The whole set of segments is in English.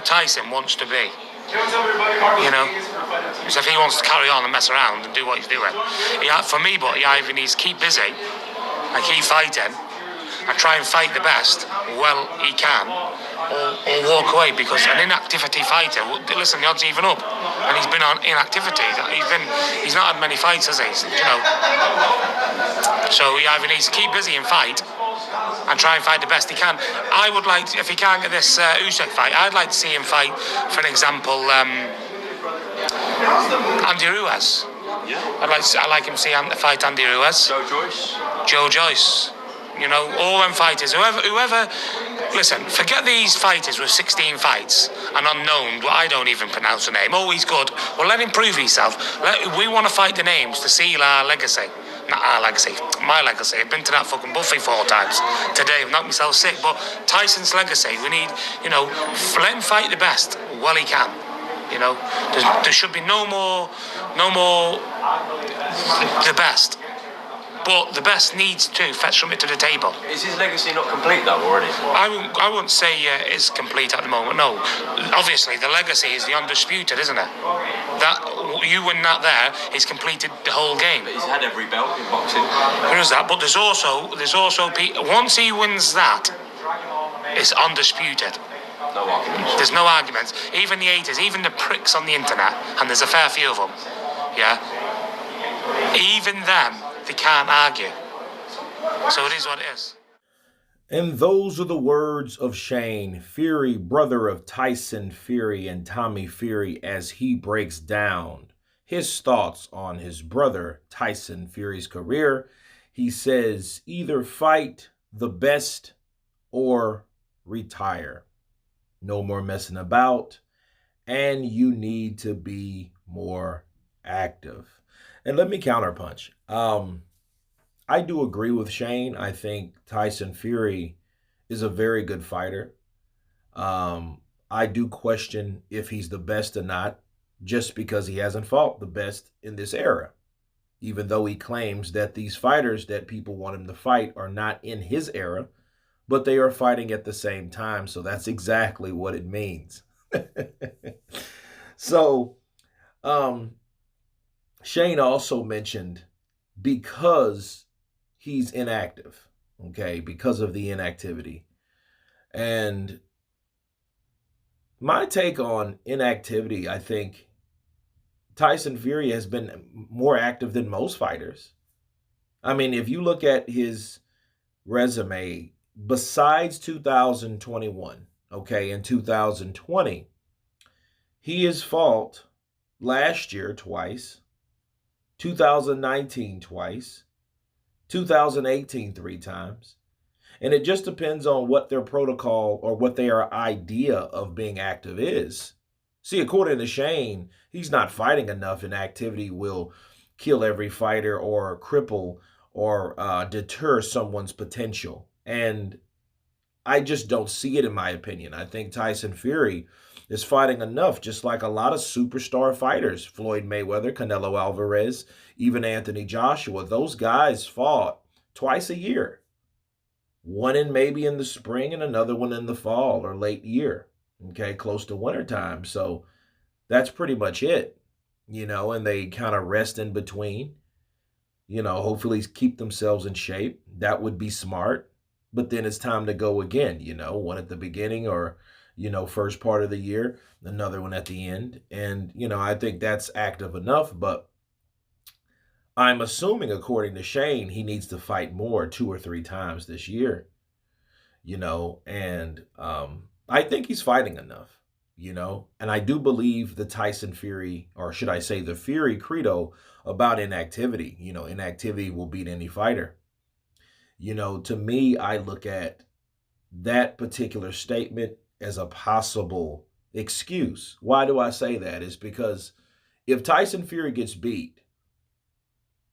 Tyson wants to be. You know, so if he wants to carry on and mess around and do what he's doing, for me, but he either needs to keep busy and keep fighting and try and fight the best well he can, or walk away, because an inactivity fighter, listen, the odds are even up, and he's been on inactivity. He's not had many fights, has he? You know, so he either needs to keep busy and fight and try and fight the best he can. I would like to, if he can't get this Usyk fight, I'd like to see him fight, for an example, Andy Ruiz. Yeah. I like him to see fight Andy Ruiz. Joe Joyce. You know, all them fighters, whoever. Listen, forget these fighters with 16 fights and unknown. I don't even pronounce the name. Oh, he's good. Well, let him prove himself. We want to fight the names to seal our legacy. Not our legacy, my legacy. I've been to that fucking buffet 4 times today. I've knocked myself sick. But Tyson's legacy, we need, you know, let him fight the best while he can. You know, there should be no more the best. But the best needs to fetch something to the table. Is his legacy not complete though already? I wouldn't say it's complete at the moment, no. Obviously, the legacy is the undisputed, isn't it? That you win that there, he's completed the whole game. But he's had every belt in boxing. There is that, but there's also once he wins that, it's undisputed. No arguments. There's no arguments. Even the haters, even the pricks on the internet, and there's a fair few of them, yeah? Even them, they can't argue. So it is what it is. And those are the words of Shane Fury, brother of Tyson Fury and Tommy Fury, as he breaks down his thoughts on his brother Tyson Fury's career. He says, either fight the best or retire. No more messing about, and you need to be more active. And let me counterpunch. I do agree with Shane. I think Tyson Fury is a very good fighter. I do question if he's the best or not, just because he hasn't fought the best in this era. Even though he claims that these fighters that people want him to fight are not in his era, but they are fighting at the same time. So that's exactly what it means. So, Shane also mentioned because he's inactive, okay, because of the inactivity. And my take on inactivity, I think Tyson Fury has been more active than most fighters. I mean, if you look at his resume, besides 2021, okay, in 2020, he has fought last year twice, 2019 twice, 2018 3 times. And it just depends on what their protocol or what their idea of being active is. See, according to Shane, he's not fighting enough, and activity will kill every fighter or cripple or deter someone's potential. And I just don't see it, in my opinion. I think Tyson Fury is fighting enough, just like a lot of superstar fighters. Floyd Mayweather, Canelo Alvarez, even Anthony Joshua. Those guys fought twice a year. One maybe in the spring and another one in the fall or late year. Okay, close to wintertime. So that's pretty much it, you know, and they kind of rest in between. You know, hopefully keep themselves in shape. That would be smart. But then it's time to go again, you know, one at the beginning or, you know, first part of the year, another one at the end. And, you know, I think that's active enough. But I'm assuming, according to Shane, he needs to fight more 2 or 3 times this year, you know, and I think he's fighting enough, you know, and I do believe the Tyson Fury, or should I say the Fury credo about inactivity. You know, inactivity will beat any fighter. You know, to me, I look at that particular statement as a possible excuse. Why do I say that? Is because if Tyson Fury gets beat,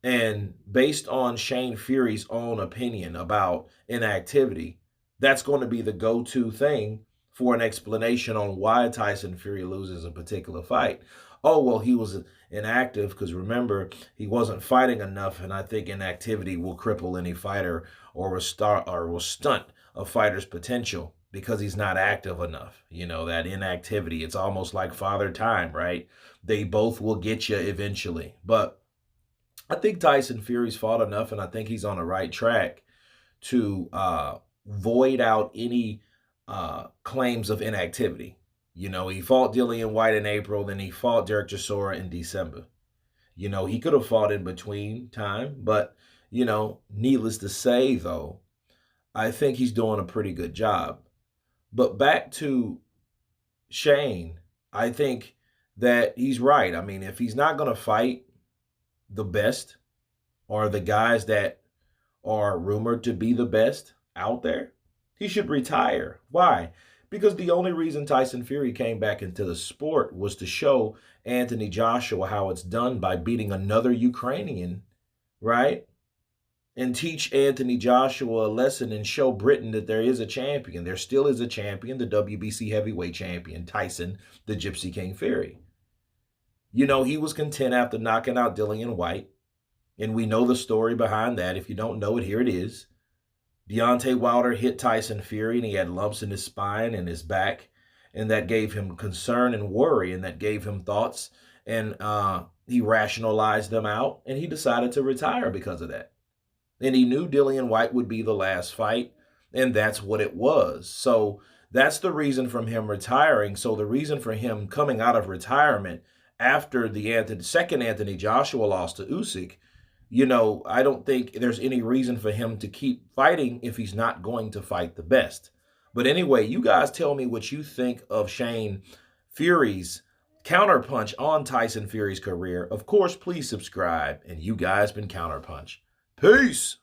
and based on Shane Fury's own opinion about inactivity, that's going to be the go-to thing for an explanation on why Tyson Fury loses a particular fight. Oh, well, he was inactive because, remember, he wasn't fighting enough, and I think inactivity will cripple any fighter or will stunt a fighter's potential. because he's not active enough. You know, that inactivity, it's almost like father time, right? They both will get you eventually. But I think Tyson Fury's fought enough, and I think he's on the right track to void out any claims of inactivity. You know, he fought Dillian White in April, then he fought Derek Chisora in December. You know, he could have fought in between time, but, you know, needless to say, though, I think he's doing a pretty good job. But back to Shane, I think that he's right. I mean, if he's not going to fight the best or the guys that are rumored to be the best out there, he should retire. Why? Because the only reason Tyson Fury came back into the sport was to show Anthony Joshua how it's done by beating another Ukrainian, right? And teach Anthony Joshua a lesson and show Britain that there is a champion. There still is a champion, the WBC heavyweight champion, Tyson, the Gypsy King Fury. You know, he was content after knocking out Dillian White. And we know the story behind that. If you don't know it, here it is. Deontay Wilder hit Tyson Fury, and he had lumps in his spine and his back. And that gave him concern and worry, and that gave him thoughts. And he rationalized them out, and he decided to retire because of that. And he knew Dillian White would be the last fight, and that's what it was. So that's the reason for him retiring. So the reason for him coming out of retirement after the second Anthony Joshua loss to Usyk, you know, I don't think there's any reason for him to keep fighting if he's not going to fight the best. But anyway, you guys tell me what you think of Shane Fury's counterpunch on Tyson Fury's career. Of course, please subscribe. And you guys been Counterpunch. Peace.